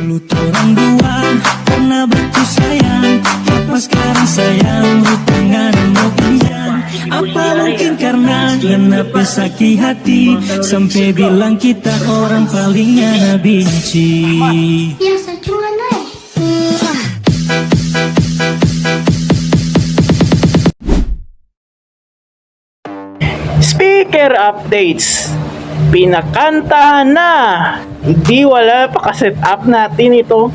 Luto ng duwan, karena batu sayang. Apa sekarang sayang, rutangan mo pinjam. Apa mungkin karena kenapa sakit hati, sampai bilang kita orang paling gak benci. Speaker updates. Pinakantahan na. Hindi wala pa ka-set up natin ito.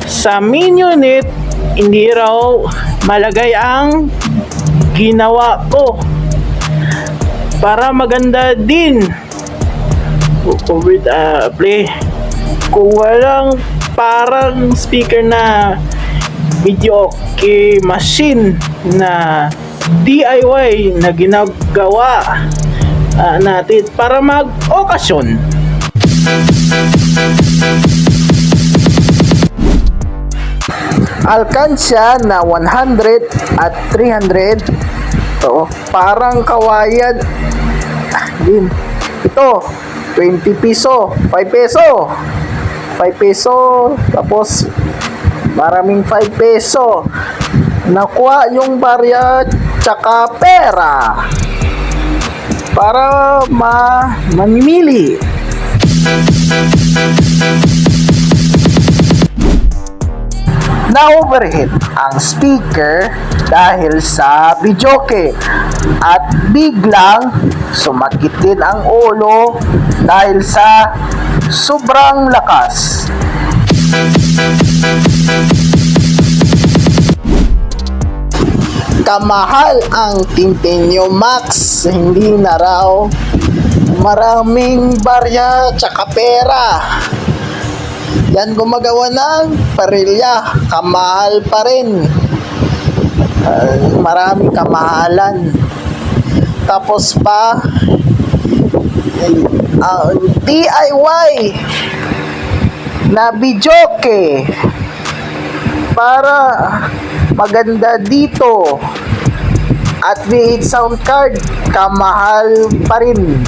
Sa main unit, hindi raw malagay ang ginawa ko. Para maganda din. Play. Kung walang parang speaker na video okay machine na DIY na ginagawa natin para mag-okasyon. Alkansya na 100 at 300. Ito, parang kawayan din. Ito, 20 piso, 5 peso. 5 peso, tapos maraming 5 peso. Nakuha yung barya tsaka pera para mamimili. Na-overheat ang speaker dahil sa videoke at biglang sumakit din ang ulo dahil sa sobrang lakas. Kamahal ang Tintenyo Max, hindi na raw maraming barya tsaka pera. Yan gumagawa ng parilya, kamahal pa rin. Maraming kamahalan. Tapos pa DIY na videoke para maganda dito at V8 sound card, kamahal pa rin.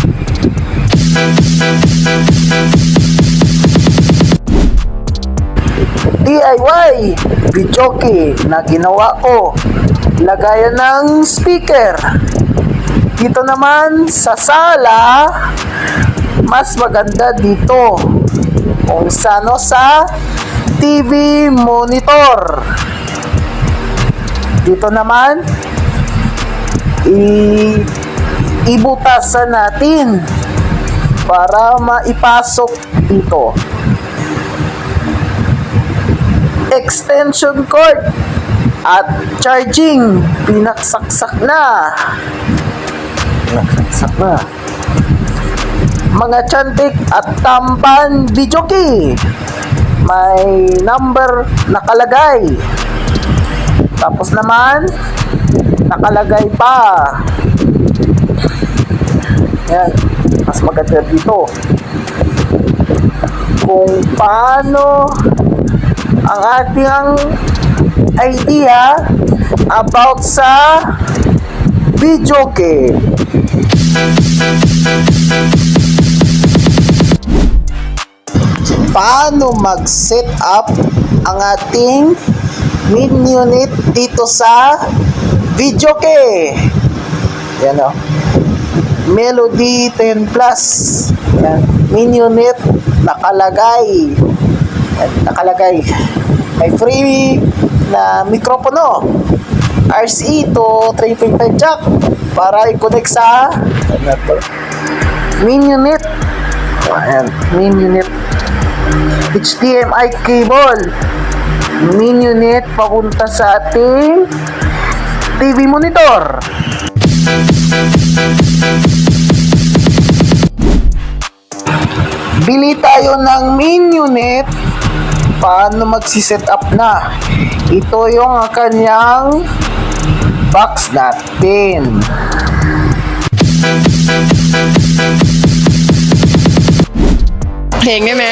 DIY videoke na ginawa ko, lagayan ng speaker. Dito naman sa sala, mas maganda dito kung sano sa TV monitor. Dito naman ibutasan natin para maipasok dito. Extension cord at charging, pinaksaksak na. Mga tiyantik at tampan video key, may number nakalagay. Tapos naman nakalagay pa. Yan, mas maganda dito kung paano ang ating idea about sa videoke. Paano mag-set up ang ating main unit dito sa videoke. Yan o, Melody 10 Plus. Yan, main unit nakalagay. Nakalagay. May free na mikropono, RCE to 3.5 jack para i-connect sa main unit. Ayan, main unit. HDMI cable, main unit papunta sa ating TV monitor. Bili tayo ng main unit. Paano magsi-set up na? Ito yung kanyang box natin. เพลงได้ไหม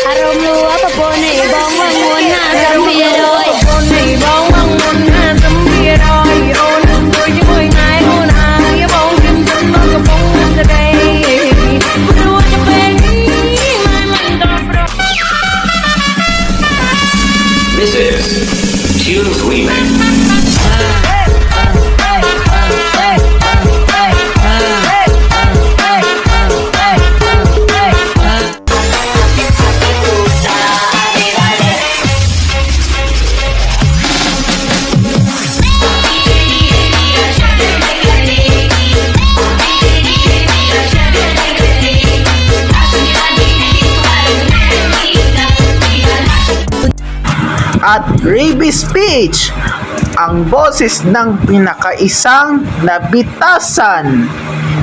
อารมณ์รู้ว่าปะปนในบ้องวังวนหน้าจำเพียรอย คนในบ้องวังวนหาจำเบียรอยโอ้ลืมตัวยังไม่ง่ายโอ้นาอย่าบ้องกินจนบ้องกระป๋องมันจะได้ไม่รู้ว่าจะเป็นมันต้องรอ This is Tunes Remix. At Raby's Speech, ang boses ng pinakaisang nabitasan.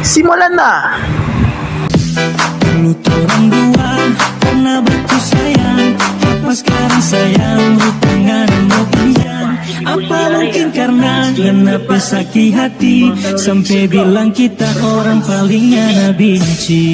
Simulan na! Luto orang dua karena batu sayang. Apa sekarang sayang hubungan mau panjang. Apa mungkin karena kenapa sakit hati sampai bilang kita orang palingnya benci.